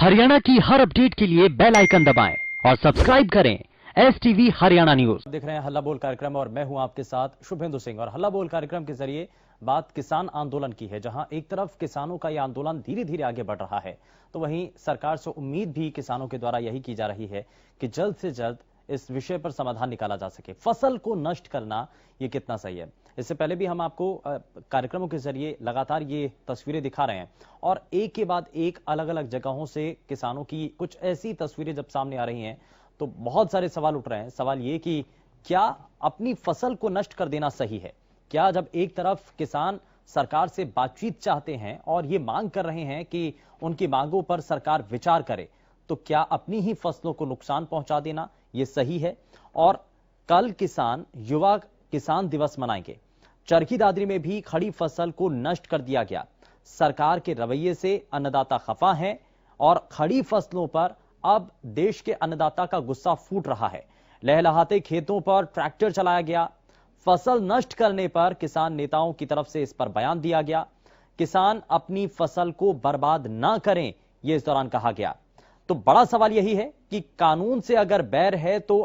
हरियाणा की हर अपडेट के लिए बेल आइकन दबाएं और सब्सक्राइब करें STV हरियाणा न्यूज। देख रहे हैं हल्ला बोल कार्यक्रम और मैं हूं आपके साथ शुभेंदु सिंह। और हल्ला बोल कार्यक्रम के जरिए बात किसान आंदोलन की है, जहां एक तरफ किसानों का यह आंदोलन धीरे धीरे आगे बढ़ रहा है, तो वहीं सरकार से उम्मीद भी किसानों के द्वारा यही की जा रही है कि जल्द से जल्द इस विषय पर समाधान निकाला जा सके। फसल को नष्ट करना ये कितना सही है, इससे पहले भी हम आपको कार्यक्रमों के जरिए लगातार ये तस्वीरें दिखा रहे हैं और एक के बाद एक अलग अलग जगहों से किसानों की कुछ ऐसी तस्वीरें जब सामने आ रही हैं तो बहुत सारे सवाल उठ रहे हैं। सवाल ये कि क्या अपनी फसल को नष्ट कर देना सही है? क्या जब एक तरफ किसान सरकार से बातचीत चाहते हैं और ये मांग कर रहे हैं कि उनकी मांगों पर सरकार विचार करे, तो क्या अपनी ही फसलों को नुकसान पहुंचा देना ये सही है? और कल युवा किसान दिवस मनाएंगे। चरखी दादरी में भी खड़ी फसल को नष्ट कर दिया गया। सरकार के रवैये से अन्नदाता खफा हैं और खड़ी फसलों पर अब देश के अन्नदाता का गुस्सा फूट रहा है। लहलहाते खेतों पर ट्रैक्टर चलाया गया। फसल नष्ट करने पर किसान नेताओं की तरफ से इस पर बयान दिया गया। किसान अपनी फसल को बर्बाद ना करें, यह इस दौरान कहा गया। तो बड़ा सवाल यही है कि कानून से अगर बैर है तो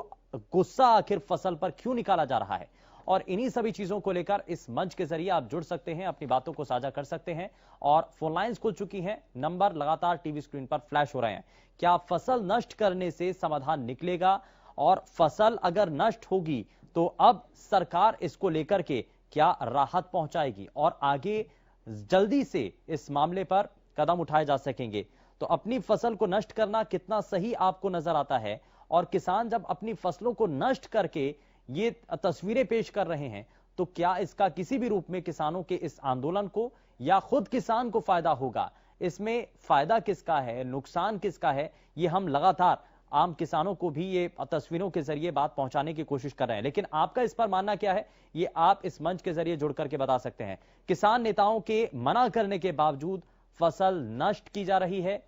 गुस्सा आखिर फसल पर क्यों निकाला जा रहा है? और इन्हीं सभी चीजों को लेकर इस मंच के जरिए आप जुड़ सकते हैं, अपनी बातों को साझा कर सकते हैं। और फोन लाइंस खुल चुकी हैं, नंबर लगातार टीवी स्क्रीन पर फ्लैश हो रहे हैं। क्या फसल नष्ट करने से समाधान निकलेगा? और फसल अगर नष्ट होगी तो अब सरकार इसको लेकर के क्या राहत पहुंचाएगी और आगे जल्दी से इस मामले पर कदम उठाए जा सकेंगे? तो अपनी फसल को नष्ट करना कितना सही आपको नजर आता है? और किसान जब अपनी फसलों को नष्ट करके ये तस्वीरें पेश कर रहे हैं तो क्या इसका किसी भी रूप में किसानों के इस आंदोलन को या खुद किसान को फायदा होगा? इसमें फायदा किसका है, नुकसान किसका है, ये हम लगातार आम किसानों को भी ये तस्वीरों के जरिए बात पहुंचाने की कोशिश कर रहे हैं। लेकिन आपका इस पर मानना क्या है, ये आप इस मंच के जरिए जुड़ करके बता सकते हैं। किसान नेताओं के मना करने के बावजूद फसल नष्ट की जा रही है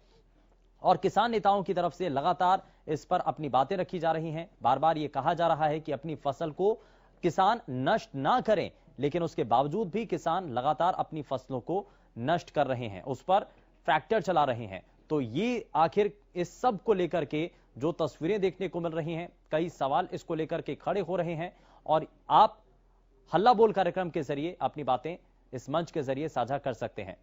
और किसान नेताओं की तरफ से लगातार इस पर अपनी बातें रखी जा रही हैं। बार बार ये कहा जा रहा है कि अपनी फसल को किसान नष्ट ना करें, लेकिन उसके बावजूद भी किसान लगातार अपनी फसलों को नष्ट कर रहे हैं, उस पर ट्रैक्टर चला रहे हैं। तो ये आखिर इस सब को लेकर के जो तस्वीरें देखने को मिल रही हैं, कई सवाल इसको लेकर के खड़े हो रहे हैं और आप हल्ला बोल कार्यक्रम के जरिए अपनी बातें इस मंच के जरिए साझा कर सकते हैं।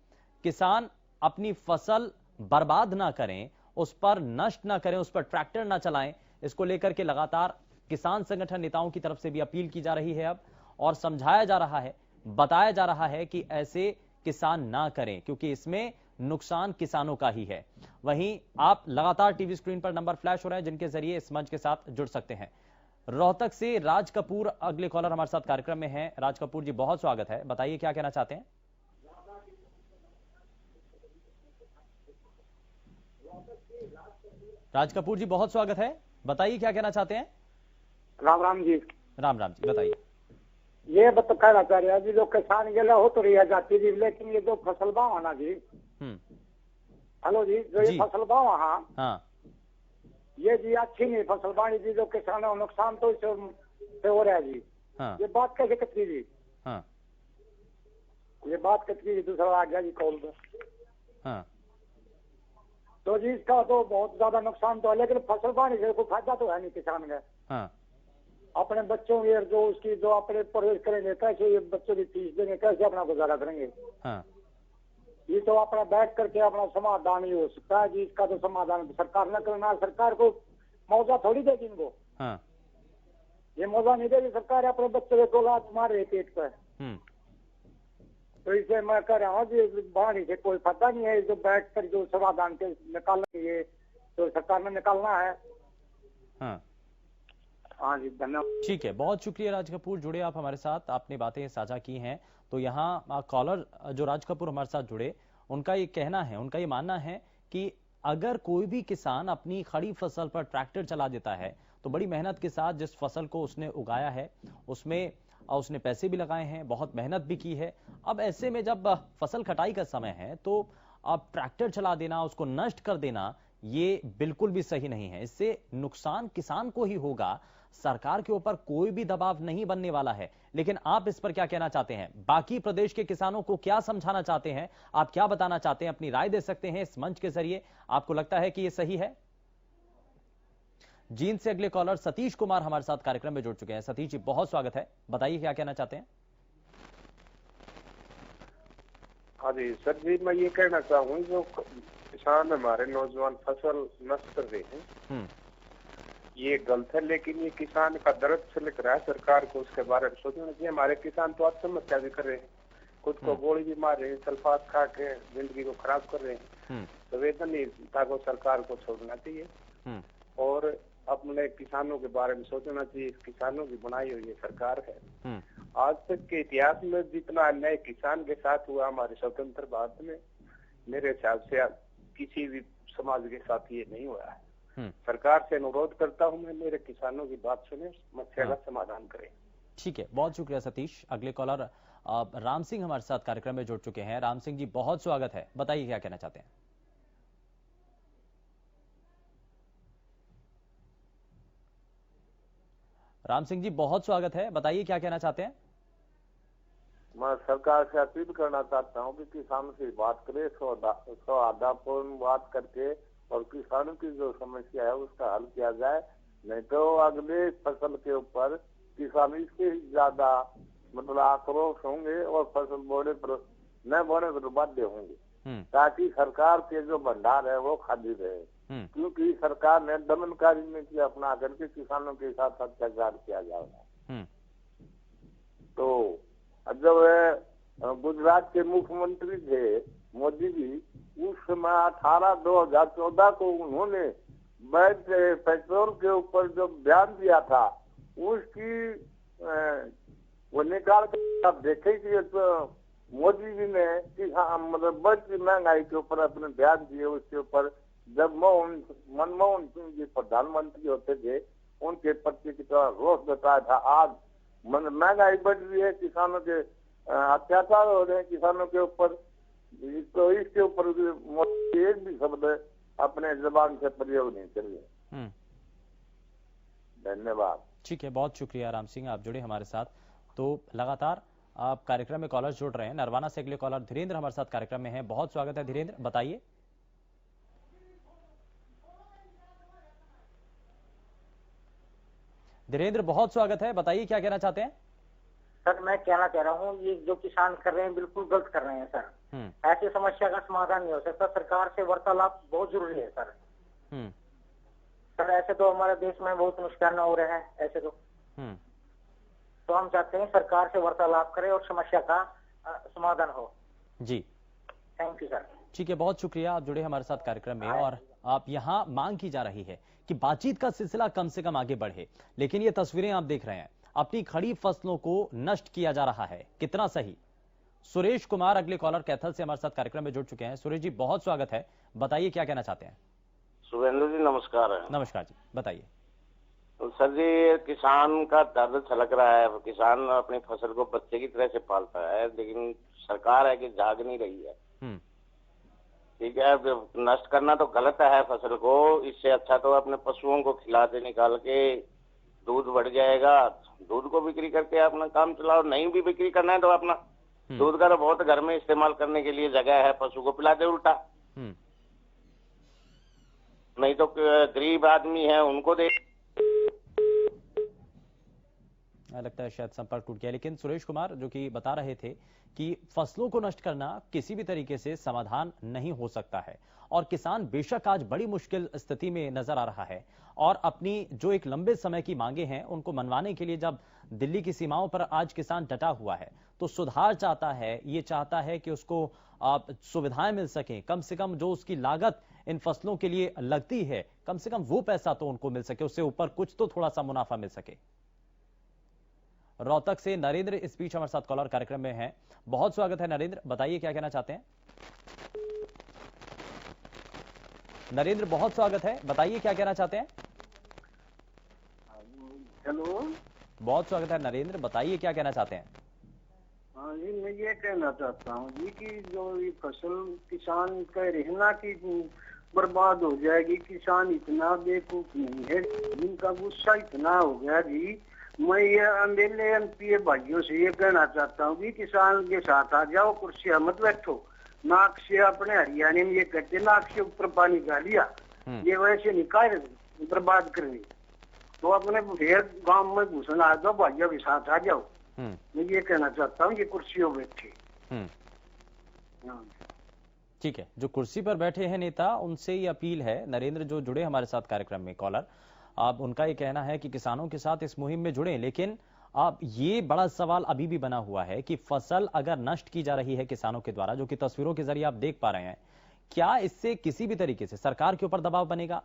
किसान अपनी फसल बर्बाद ना करें, उस पर नष्ट ना करें, उस पर ट्रैक्टर ना चलाएं, इसको लेकर के लगातार किसान संगठन नेताओं की तरफ से भी अपील की जा रही है अब, और समझाया जा रहा है, बताया जा रहा है कि ऐसे किसान ना करें क्योंकि इसमें नुकसान किसानों का ही है। वहीं आप लगातार टीवी स्क्रीन पर नंबर फ्लैश हो रहे हैं जिनके जरिए इस मंच के साथ जुड़ सकते हैं। रोहतक से राज कपूर अगले कॉलर हमारे साथ कार्यक्रम में हैं। राज कपूर जी, बहुत स्वागत है, बताइए क्या कहना चाहते हैं। राज कपूर जी, बहुत स्वागत है, बताइए क्या कहना चाहते हैं। राम राम जी। राम राम जी, बताइए। ये कहना चाह रहे हैं जी, जो किसान गेला हो तो रही जाती जी, लेकिन ये जो फसल बाव ना जी, हेलो जी, जो ये फसल बाव हाँ, ये जी अच्छी नहीं फसल बाणी जी, जो किसानों को नुकसान तो इससे हो रहा है जी। हाँ। ये बात कैसे कटती जी? हाँ। ये बात कटती जी, दूसरा आ गया जी कॉल पर। हाँ। तो जी इसका तो बहुत ज्यादा नुकसान तो है, लेकिन फसल बाणी से कोई फायदा तो है नहीं किसान का। हाँ। अपने बच्चों की जो उसकी जो अपने परवरिश करेंगे, कैसे ये बच्चों की फीस देंगे, कैसे अपना गुजारा करेंगे? हाँ। ये तो अपना बैठ करके अपना समाधान ही हो सकता है जी। इसका तो समाधान सरकार न करना, सरकार को मौजा थोड़ी देगी इनको। हाँ। ये मौजा नहीं देगी सरकार, अपने बच्चे को लात मार रही पेट पर। तो इसे मैं कह रहा हूँ जी, बाणी से कोई फायदा नहीं है। जो बैठ कर जो समाधान के निकालना, ये तो सरकार ने निकालना है। हाँ। हाँ जी, धन्यवाद। ठीक है, बहुत शुक्रिया राज कपूर, जुड़े आप हमारे साथ, आपने बातें साझा की हैं। तो यहाँ कॉलर जो राज कपूर हमारे साथ जुड़े, उनका ये कहना है, उनका ये मानना है कि अगर कोई भी किसान अपनी खड़ी फसल पर ट्रैक्टर चला देता है तो बड़ी मेहनत के साथ जिस फसल को उसने उगाया है उसमें उसने पैसे भी लगाए हैं, बहुत मेहनत भी की है। अब ऐसे में जब फसल कटाई का समय है तो अब ट्रैक्टर चला देना, उसको नष्ट कर देना, ये बिल्कुल भी सही नहीं है। इससे नुकसान किसान को ही होगा, सरकार के ऊपर कोई भी दबाव नहीं बनने वाला है। लेकिन आप इस पर क्या कहना चाहते हैं? बाकी प्रदेश के किसानों को क्या समझाना चाहते हैं? आप क्या बताना चाहते हैं? अपनी राय दे सकते हैं इस मंच के जरिए। आपको लगता है कि यह सही है? जींद से अगले कॉलर सतीश कुमार हमारे साथ कार्यक्रम में जुड़ चुके हैं। सतीश जी, बहुत स्वागत है, बताइए क्या कहना चाहते हैं? हाँ जी सर जी, मैं ये कहना चाहूँ जो किसान हमारे नौजवान फसल नष्ट कर रहे हैं ये गलत है, लेकिन ये किसान का दर्द छलक रहा है। सरकार को उसके बारे में सोचना चाहिए। हमारे किसान तो आत्महत्या भी कर रहे हैं, खुद को गोली भी मार रहे हैं, सल्फात खा के जिंदगी को खराब कर रहे हैं। संवेदनशीलता को सरकार को छोड़ना चाहिए और अपने किसानों के बारे में सोचना चाहिए। किसानों की बनाई हुई ये सरकार है। आज तक के इतिहास में जितना अन्याय किसान के साथ हुआ हमारे स्वतंत्र भारत में, मेरे हिसाब से किसी भी समाज के साथ ये नहीं हुआ है। सरकार से अनुरोध करता हूं मैं, मेरे किसानों की बात सुने, समस्या का समाधान करें। ठीक है, बहुत शुक्रिया सतीश। अगले कॉलर राम सिंह हमारे साथ कार्यक्रम में जुड़ चुके हैं। राम सिंह जी, बहुत स्वागत है, बताइए क्या कहना चाहते हैं? राम सिंह जी, बहुत स्वागत है, बताइए क्या कहना चाहते हैं? मैं सरकार से अपील करना चाहता हूं कि किसानों से बात करे, सौहार्दपूर्ण बात करके, और किसानों की जो समस्या है उसका हल किया जाए। नहीं तो अगले फसल के ऊपर किसान इससे ज्यादा मतलब आक्रोश होंगे और फसल बोने पर न बोने पर बाध्य होंगे, ताकि सरकार के जो भंडार है वो खाली रहे। क्योंकि सरकार ने दमनकारी नीति अपना करके किसानों के साथ अत्याचार किया जा रहा है। तो जब गुजरात के मुख्यमंत्री थे मोदी जी, उस समय 18/2014 को उन्होंने पेट्रोल के ऊपर जो बयान दिया था उसकी वो निकाल कर आप देखे कि तो मोदी जी ने मतलब बढ़ती महंगाई के ऊपर अपने बयान दिए। उसके ऊपर जब मनमोहन सिंह जी प्रधानमंत्री होते थे उनके प्रति कितना रोष जताया था। आज महंगाई बढ़ रही है, किसानों के अत्याचार हो रहे हैं किसानों के ऊपर, तो इसके ऊपर एक भी शब्द अपने जबान से प्रयोग नहीं करिए। धन्यवाद। ठीक है, बहुत शुक्रिया राम सिंह, आप जुड़े हमारे साथ। तो लगातार आप कार्यक्रम में कॉलर जुड़ रहे हैं। नरवाना से अगले कॉलर धीरेन्द्र हमारे साथ कार्यक्रम में हैं। बहुत स्वागत है धीरेन्द्र, बताइए। धीरेन्द्र, बहुत स्वागत है, बताइए क्या कहना चाहते हैं? सर मैं कहना चाह रहा हूँ ये जो किसान कर रहे हैं बिल्कुल गलत कर रहे हैं सर। ऐसी समस्या का समाधान नहीं हो सकता, सरकार से वार्तालाप बहुत जरूरी है सर। सर ऐसे तो हमारे देश में बहुत नुकसान हो रहे हैं ऐसे तो हम चाहते हैं सरकार से वार्तालाप करें और समस्या का समाधान हो। जी थैंक यू सर। ठीक है, बहुत शुक्रिया, आप जुड़े हमारे साथ कार्यक्रम में। और आप यहाँ मांग की जा रही है कि बातचीत का सिलसिला कम से कम आगे बढ़े, लेकिन ये तस्वीरें आप देख रहे हैं, अपनी खड़ी फसलों को नष्ट किया जा रहा है। कितना सही? सुरेश कुमार अगले कॉलर कैथल से हमारे साथ कार्यक्रम में जुड़ चुके हैं। सुरेश जी, बहुत स्वागत है, बताइए क्या कहना चाहते हैं? शुभेंद्र जी नमस्कार। नमस्कार जी, बताइए। तो सर जी, किसान का दर्द छलक रहा है। किसान अपनी फसल को बच्चे की तरह से पालता है, लेकिन सरकार है कि जाग नहीं रही है। ठीक है, नष्ट करना तो गलत है फसल को, इससे अच्छा तो अपने पशुओं को खिला दे, निकाल के दूध बढ़ जाएगा, दूध को बिक्री करके अपना काम चलाओ। नहीं भी बिक्री करना है तो अपना दूध का तो बहुत घर में इस्तेमाल करने के लिए जगह है, पशु को पिला दे उल्टा। नहीं तो गरीब आदमी है उनको दे। लगता है शायद संपर्क टूट गया, लेकिन सुरेश कुमार जो कि बता रहे थे कि फसलों को नष्ट करना किसी भी तरीके से समाधान नहीं हो सकता है, और किसान बेशक आज बड़ी मुश्किल स्थिति में नजर आ रहा है, और अपनी जो एक लंबे समय की मांगे हैं उनको मनवाने के लिए जब दिल्ली की सीमाओं पर आज किसान डटा हुआ है तो सुधार चाहता है, ये चाहता है कि उसको सुविधाएं मिल सकें, कम से कम जो उसकी लागत इन फसलों के लिए लगती है कम से कम वो पैसा तो उनको मिल सके, उससे ऊपर कुछ तो थोड़ा सा मुनाफा मिल सके। रोहतक से नरेंद्र इस बीच हमारे साथ कॉलर कार्यक्रम में हैं। बहुत स्वागत है नरेंद्र, बताइए क्या कहना चाहते हैं? नरेंद्र, बहुत स्वागत है, बताइए क्या कहना चाहते हैं? हेलो, बहुत स्वागत है नरेंद्र, बताइए क्या कहना चाहते हैं? हाँ जी, मैं ये कहना चाहता हूँ जी कि जो ये फसल किसान का रहना की बर्बाद हो जाएगी। किसान इतना बेवकूफ नहीं है, जिनका गुस्सा इतना हो गया जी। मैं ये एमएलए एमपी भाइयों से ये कहना चाहता हूँ कि किसान के साथ आ जाओ, कुर्सी मत बैठो। नाक से अपने हरियाणा में ये कहते नाक से ऊपर पानी गा लिया, ये वैसे निकाल बर्बाद करनी। तो अपने फिर गांव में घुसना आ जाओ, भाइयों के साथ आ जाओ। मैं ये कहना चाहता हूँ, ये कुर्सियों बैठे। ठीक है, जो कुर्सी पर बैठे हैं नेता, उनसे ये अपील है। नरेंद्र जो जुड़े हमारे साथ कार्यक्रम में कॉलर, अब उनका ये कहना है कि किसानों के साथ इस मुहिम में जुड़े, लेकिन अब ये बड़ा सवाल अभी भी बना हुआ है कि फसल अगर नष्ट की जा रही है किसानों के द्वारा, जो कि तस्वीरों के जरिए आप देख पा रहे हैं, क्या इससे किसी भी तरीके से सरकार के ऊपर दबाव बनेगा,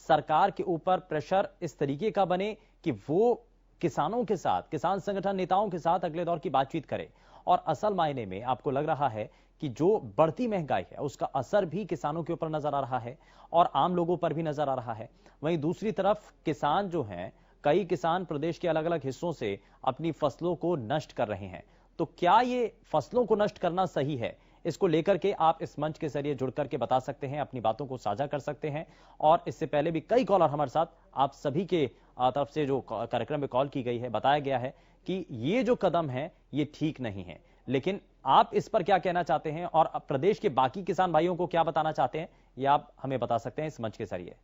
सरकार के ऊपर प्रेशर इस तरीके का बने कि वो किसानों के साथ, किसान संगठन नेताओं के साथ अगले दौर की बातचीत करे। और असल मायने में आपको लग रहा है कि जो बढ़ती महंगाई है उसका असर भी किसानों के ऊपर नजर आ रहा है और आम लोगों पर भी नजर आ रहा है। वहीं दूसरी तरफ किसान जो हैं, कई किसान प्रदेश के अलग अलग हिस्सों से अपनी फसलों को नष्ट कर रहे हैं। तो क्या ये फसलों को नष्ट करना सही है? इसको लेकर के आप इस मंच के जरिए जुड़ करके बता सकते हैं, अपनी बातों को साझा कर सकते हैं। और इससे पहले भी कई कॉलर हमारे साथ, आप सभी के तरफ से जो कार्यक्रम में कॉल की गई है, बताया गया है कि ये जो कदम है ये ठीक नहीं है। लेकिन आप इस पर क्या कहना चाहते हैं और प्रदेश के बाकी किसान भाइयों को क्या बताना चाहते हैं, ये आप हमें बता सकते हैं इस मंच के जरिए।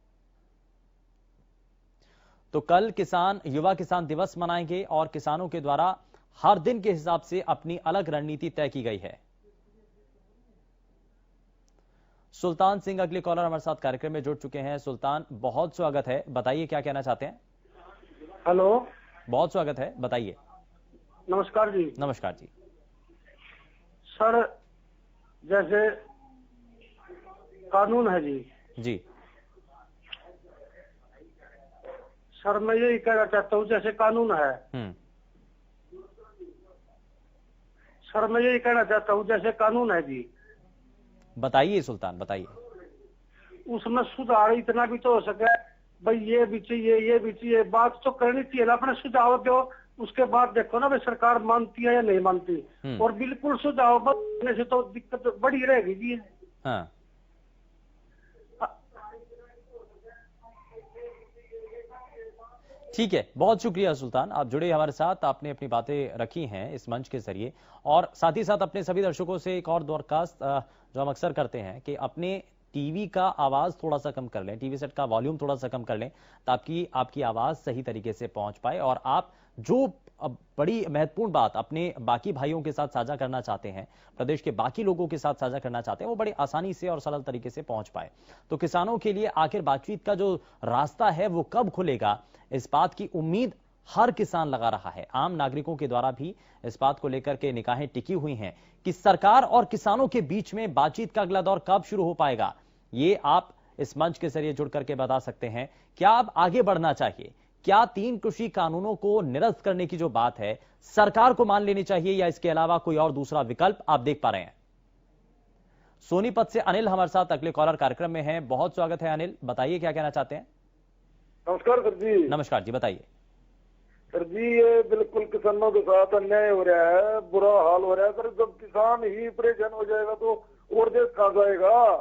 तो कल युवा किसान दिवस मनाएंगे और किसानों के द्वारा हर दिन के हिसाब से अपनी अलग रणनीति तय की गई है। सुल्तान सिंह अगले कॉलर हमारे साथ कार्यक्रम में जुड़ चुके हैं। सुल्तान, बहुत स्वागत है, बताइए क्या कहना चाहते हैं। हेलो, बहुत स्वागत है, बताइए। नमस्कार जी। नमस्कार जी। सर, जैसे कानून है जी सर, मैं यही कहना चाहता हूँ, जैसे कानून है सर, मैं यही कहना चाहता हूँ जैसे कानून है जी। बताइए सुल्तान, बताइए। उसमें सुधार इतना भी तो हो सके भाई, ये भी चाहिए, ये भी चाहिए, बात तो करनी चाहिए ना। अपने सुझाव दो, उसके बाद देखो ना भाई सरकार मानती है या नहीं मानती। और बिल्कुल सुझाव बनने से तो दिक्कत बड़ी रहेगी जी। हाँ। ठीक है, बहुत शुक्रिया सुल्तान, आप जुड़े हमारे साथ, आपने अपनी बातें रखी हैं इस मंच के जरिए। और साथ ही साथ अपने सभी दर्शकों से एक और दरखास्त जो हम अक्सर करते हैं कि अपने टीवी का आवाज थोड़ा सा कम कर लें, टीवी सेट का वॉल्यूम थोड़ा सा कम कर लें, ताकि आपकी आवाज सही तरीके से पहुंच पाए और आप जो बड़ी महत्वपूर्ण बात अपने बाकी भाइयों के साथ साझा करना चाहते हैं, प्रदेश के बाकी लोगों के साथ साझा करना चाहते हैं, वो बड़ी आसानी से और सरल तरीके से पहुंच पाए। तो किसानों के लिए आखिर बातचीत का जो रास्ता है वो कब खुलेगा, इस बात की उम्मीद हर किसान लगा रहा है। आम नागरिकों के द्वारा भी इस बात को लेकर के निगाहें टिकी हुई हैं कि सरकार और किसानों के बीच में बातचीत का अगला दौर कब शुरू हो पाएगा। ये आप इस मंच के जरिए जुड़ करके बता सकते हैं। क्या अब आगे बढ़ना चाहिए? क्या 3 कृषि कानूनों को निरस्त करने की जो बात है सरकार को मान लेनी चाहिए, या इसके अलावा कोई और दूसरा विकल्प आप देख पा रहे हैं? सोनीपत से अनिल हमारे साथ अगले कॉलर कार्यक्रम में हैं। बहुत स्वागत है अनिल, बताइए क्या कहना चाहते हैं। नमस्कार सर जी। नमस्कार जी, बताइए। सर जी, ये बिल्कुल किसानों के साथ अन्याय हो रहा है, बुरा हाल हो रहा है सर। जब किसान ही परेशान हो जाएगा तो और देश कहाँ जाएगा?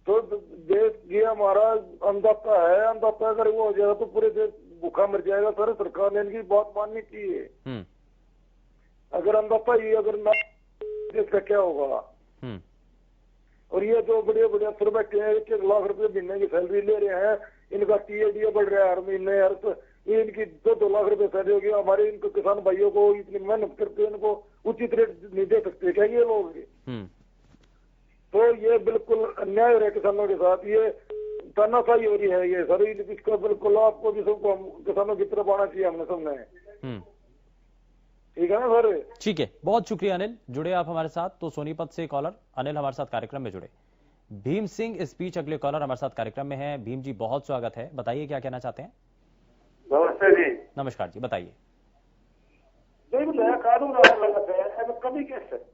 तो देश ये हमारा अन्नदाता है, अन्नदाता अगर वो हो जाएगा तो पूरे देश भूखा मर जाएगा सर। सरकार ने इनकी बात माननी चाहिए। अगर अन्नदाता ही अगर ना, देश का क्या होगा? और ये जो बड़े बड़े अफसर बैठे हैं, 1-1 लाख रुपए महीने की सैलरी ले रहे हैं, इनका टीएडीए बढ़ रहा है हर महीने, ये इनकी 2-2 लाख रुपए सैलरी होगी। हमारे इनको किसान भाइयों को इतनी मेहनत करते, इनको उचित रेट नहीं दे सकते क्या ये लोग? तो ये बिल्कुल अन्याय हो रहा है किसानों के साथ, ये तानाशाही हो रही है ये सर। इसका बिल्कुल आपको भी सबको किसानों की तरफ आना चाहिए, हमने सबने। ठीक है ना सर? ठीक है, बहुत शुक्रिया अनिल, जुड़े आप हमारे साथ। तो सोनीपत से कॉलर अनिल हमारे साथ कार्यक्रम में जुड़े। भीम सिंह इस बीच अगले कॉलर हमारे साथ कार्यक्रम में है। भीम जी, बहुत स्वागत है, बताइए क्या कहना चाहते हैं। नमस्ते जी। नमस्कार जी, बताइए। कानून कभी कैसे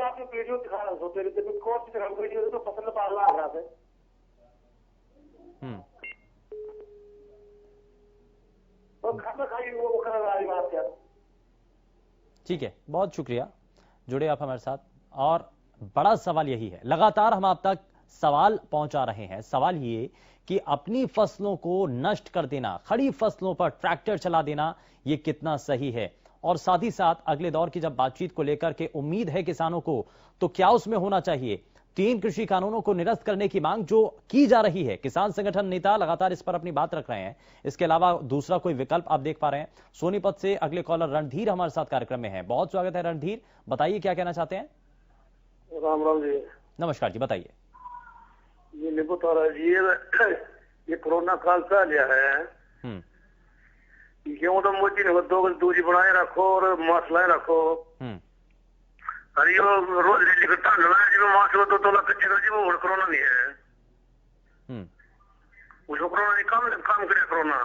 आपने वीडियो दिखा रहे होते वीडियो तो फसल पाला रहा है। ठीक है, बहुत शुक्रिया, जुड़े आप हमारे साथ। और बड़ा सवाल यही है, लगातार हम आप तक सवाल पहुंचा रहे हैं। सवाल ये कि अपनी फसलों को नष्ट कर देना, खड़ी फसलों पर ट्रैक्टर चला देना, ये कितना सही है? और साथ ही साथ अगले दौर की जब बातचीत को लेकर के उम्मीद है किसानों को, तो क्या उसमें होना चाहिए? 3 कृषि कानूनों को निरस्त करने की मांग जो की जा रही है, किसान संगठन नेता लगातार इस पर अपनी बात रख रहे हैं। इसके अलावा दूसरा कोई विकल्प आप देख पा रहे हैं? सोनीपत से अगले कॉलर रणधीर हमारे साथ कार्यक्रम में है। बहुत स्वागत है रणधीर, बताइए क्या कहना चाहते हैं? राम राम जी। नमस्कार जी, बताइए। ये निबू तारा जी, ये कोरोना काल सा लिया है, क्यों तो मोदी ने 2 गज दूरी बनाए रखो और मास्क लाए रखो। अरे यो रोज दिल्ली का टाल लगा जी में मास्क तो लग के जी वो कोरोना नहीं है। उसको कोरोना नहीं काम करे कोरोना।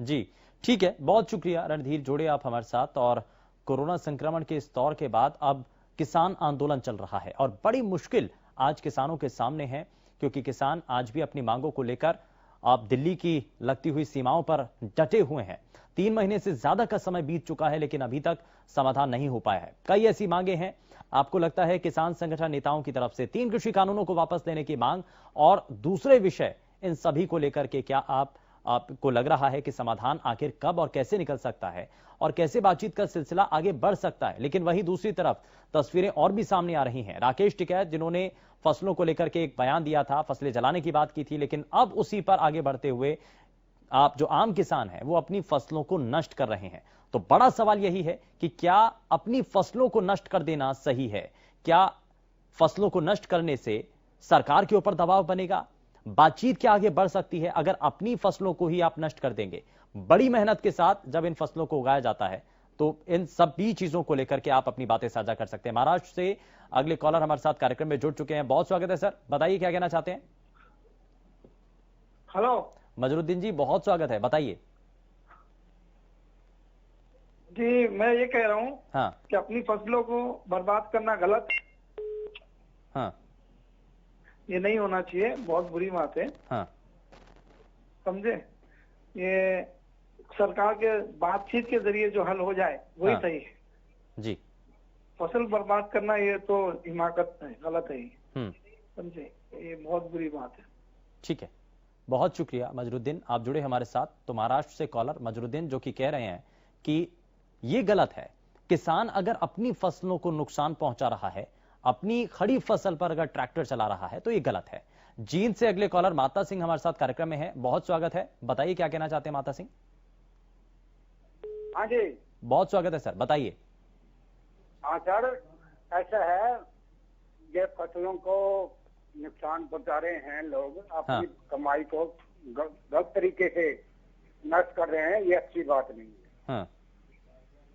जी ठीक है, बहुत शुक्रिया रणधीर, जोड़े आप हमारे साथ। और कोरोना संक्रमण के इस दौर के बाद अब किसान आंदोलन चल रहा है और बड़ी मुश्किल आज किसानों के सामने है, क्योंकि किसान आज भी अपनी मांगों को लेकर अब दिल्ली की लगती हुई सीमाओं पर डटे हुए हैं। 3 महीने से ज्यादा का समय बीत चुका है, लेकिन अभी तक समाधान नहीं हो पाया है। कई ऐसी मांगे हैं। आपको लगता है किसान संगठन नेताओं की तरफ से 3 कृषि कानूनों को वापस लेने की मांग और दूसरे विषय, इन सभी को लेकर के क्या आपको लग रहा है कि समाधान आखिर कब और कैसे निकल सकता है और कैसे बातचीत का सिलसिला आगे बढ़ सकता है? लेकिन वहीं दूसरी तरफ तस्वीरें और भी सामने आ रही हैं। राकेश टिकैत, जिन्होंने फसलों को लेकर के एक बयान दिया था, फसलें जलाने की बात की थी, लेकिन अब उसी पर आगे बढ़ते हुए आप जो आम किसान हैं वो अपनी फसलों को नष्ट कर रहे हैं। तो बड़ा सवाल यही है कि क्या अपनी फसलों को नष्ट कर देना सही है? क्या फसलों को नष्ट करने से सरकार के ऊपर दबाव बनेगा? बातचीत क्या आगे बढ़ सकती है अगर अपनी फसलों को ही आप नष्ट कर देंगे? बड़ी मेहनत के साथ जब इन फसलों को उगाया जाता है तो इन सभी चीजों को लेकर के आप अपनी बातें साझा कर सकते हैं। महाराष्ट्र से अगले कॉलर हमारे साथ कार्यक्रम में जुड़ चुके हैं। बहुत स्वागत है सर, बताइए क्या कहना चाहते हैं? हेलो मजरुद्दीन जी, बहुत स्वागत है, बताइए। जी, मैं ये कह रहा हूँ हाँ, कि अपनी फसलों को बर्बाद करना गलत, हाँ, ये नहीं होना चाहिए, बहुत बुरी बात है। हाँ, समझे? ये सरकार के बातचीत के जरिए जो हल हो जाए वही हाँ, सही है जी। फसल बर्बाद करना ये तो हिमाकत है, गलत है ये। समझे? ये बहुत बुरी बात है। ठीक है, बहुत शुक्रिया मजरुद्दीन, आप जुड़े हमारे साथ। तो महाराष्ट्र से कॉलर मजरुद्दीन जो कि कह रहे हैं कि ये गलत है, किसान अगर अपनी फसलों को नुकसान पहुंचा रहा है, अपनी खड़ी फसल पर अगर ट्रैक्टर चला रहा है तो ये गलत है। जींद से अगले कॉलर माता सिंह हमारे साथ कार्यक्रम में है। बहुत स्वागत है, बताइए क्या कहना चाहते हैं माता सिंह? हाँ जी, बहुत स्वागत है सर, बताइए। हाँ सर, ऐसा है, ये फसलों को नुकसान पहुंचा रहे हैं लोग, अपनी हाँ, कमाई को गलत तरीके से नष्ट कर रहे हैं, ये अच्छी बात नहीं है। हाँ,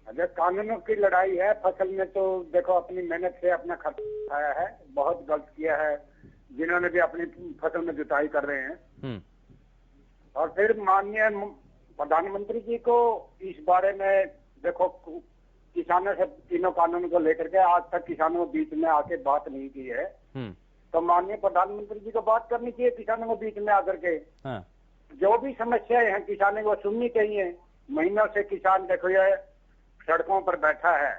अगर कानूनों की लड़ाई है फसल में, तो देखो अपनी मेहनत से अपना खर्च उठाया है, बहुत गलत किया है जिन्होंने भी अपनी फसल में जुताई कर रहे हैं। और फिर माननीय प्रधानमंत्री जी को इस बारे में देखो, किसानों से तीनों कानून को लेकर के आज तक किसानों के बीच में आके बात नहीं की है, तो माननीय प्रधानमंत्री जी को बात करनी चाहिए किसानों के बीच में आकर के। हाँ, जो भी समस्याएं हैं किसानों को सुननी चाहिए। महीनों से किसान देखो ये सड़कों पर बैठा है,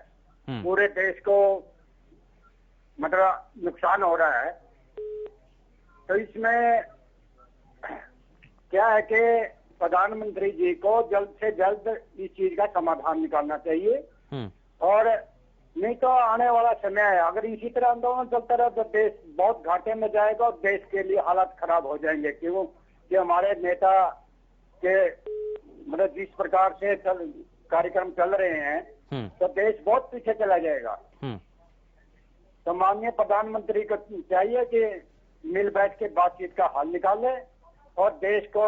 पूरे देश को मतलब नुकसान हो रहा है। तो इसमें क्या है कि प्रधानमंत्री जी को जल्द से जल्द इस चीज का समाधान निकालना चाहिए। और नहीं तो आने वाला समय है, अगर इसी तरह आंदोलन चलता रहा तो देश बहुत घाटे में जाएगा और देश के लिए हालात खराब हो जाएंगे। क्यों कि हमारे नेता के मतलब जिस प्रकार से कार्यक्रम चल रहे हैं तो देश बहुत पीछे चला जाएगा। तो माननीय प्रधानमंत्री को चाहिए कि मिल बैठ के बातचीत का हल निकाले और देश को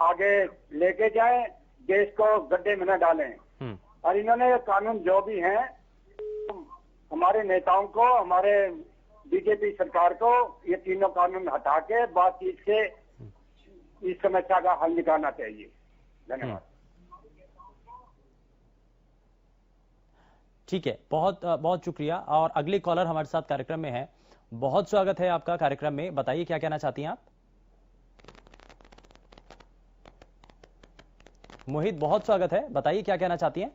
आगे लेके जाए, देश को गड्ढे में न डालें। और इन्होंने कानून जो भी हैं, हमारे नेताओं को, हमारे बीजेपी सरकार को ये तीनों कानून हटा के बातचीत से इस समस्या का हल निकालना चाहिए। धन्यवाद। ठीक है, बहुत बहुत शुक्रिया। और अगले कॉलर हमारे साथ कार्यक्रम में है। बहुत स्वागत है आपका कार्यक्रम में, बताइए क्या कहना चाहती हैं आप? मोहित, बहुत स्वागत है, बताइए क्या कहना चाहती हैं?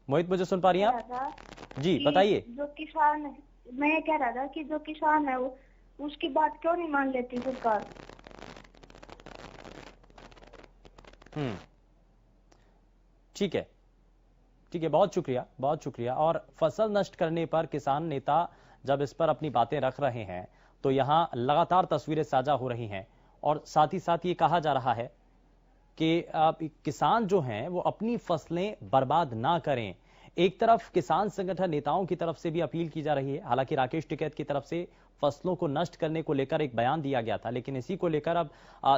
मोहित, मुझे सुन पा रही हैं आप? जी बताइए। जो किसान, मैं ये कह रहा था कि जो किसान है वो उसकी बात क्यों नहीं मान लेती सरकार? ठीक है, ठीक है, बहुत शुक्रिया, बहुत शुक्रिया। और फसल नष्ट करने पर किसान नेता जब इस पर अपनी बातें रख रहे हैं तो यहां लगातार तस्वीरें साझा हो रही हैं और साथ ही साथ ये कहा जा रहा है कि किसान जो हैं वो अपनी फसलें बर्बाद ना करें। एक तरफ किसान संगठन नेताओं की तरफ से भी अपील की जा रही है। हालांकि राकेश टिकैत की तरफ से फसलों को नष्ट करने को लेकर एक बयान दिया गया था, लेकिन इसी को लेकर अब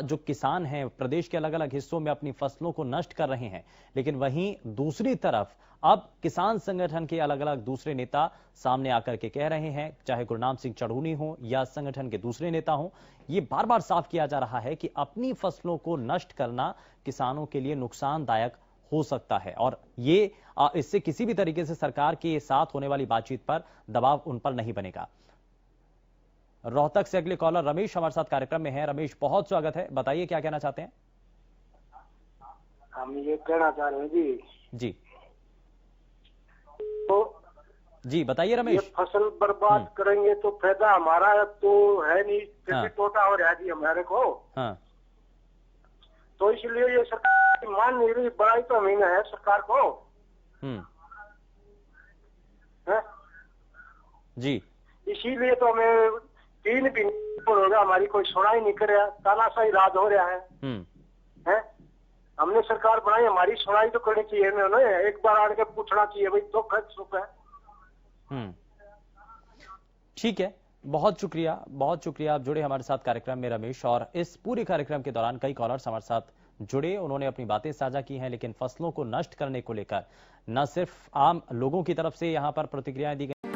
जो किसान हैं प्रदेश के अलग अलग हिस्सों में अपनी फसलों को नष्ट कर रहे हैं। लेकिन वहीं दूसरी तरफ अब किसान संगठन के अलग अलग दूसरे नेता सामने आकर के कह रहे हैं, चाहे गुरनाम सिंह चढ़ूनी हो या संगठन के दूसरे नेता हो, ये बार बार साफ किया जा रहा है कि अपनी फसलों को नष्ट करना किसानों के लिए नुकसानदायक हो सकता है और ये इससे किसी भी तरीके से सरकार के साथ होने वाली बातचीत पर दबाव उन पर नहीं बनेगा। रोहतक से अगले कॉलर रमेश हमारे साथ कार्यक्रम में है। रमेश, बहुत स्वागत है, बताइए क्या कहना चाहते हैं? हम ये कहना चाह रहे हैं जी तो जी बताइए रमेश। ये फसल बर्बाद करेंगे तो फायदा हमारा तो है नहीं, जैसे टोटा हो रहा है जी हमारे को। हाँ। तो इसलिए ये सरकार मान नहीं रही, बड़ाई तो हमें है सरकार को। है? जी, इसीलिए तो हमें 3 दिन होगा हमारी कोई सुनाई नहीं कर रहा, तानाशाही राज हो रहा है? हमने सरकार बनाई, हमारी सुनाई तो करनी चाहिए ना, एक बार आने के पूछना चाहिए भाई तो खर्च सुख है। ठीक है, बहुत शुक्रिया, बहुत शुक्रिया। आप जुड़े हमारे साथ कार्यक्रम में रमेश। और इस पूरे कार्यक्रम के दौरान कई कॉलर्स हमारे साथ जुड़े, उन्होंने अपनी बातें साझा की हैं, लेकिन फसलों को नष्ट करने को लेकर न सिर्फ आम लोगों की तरफ से यहां पर प्रतिक्रियाएं दी गई।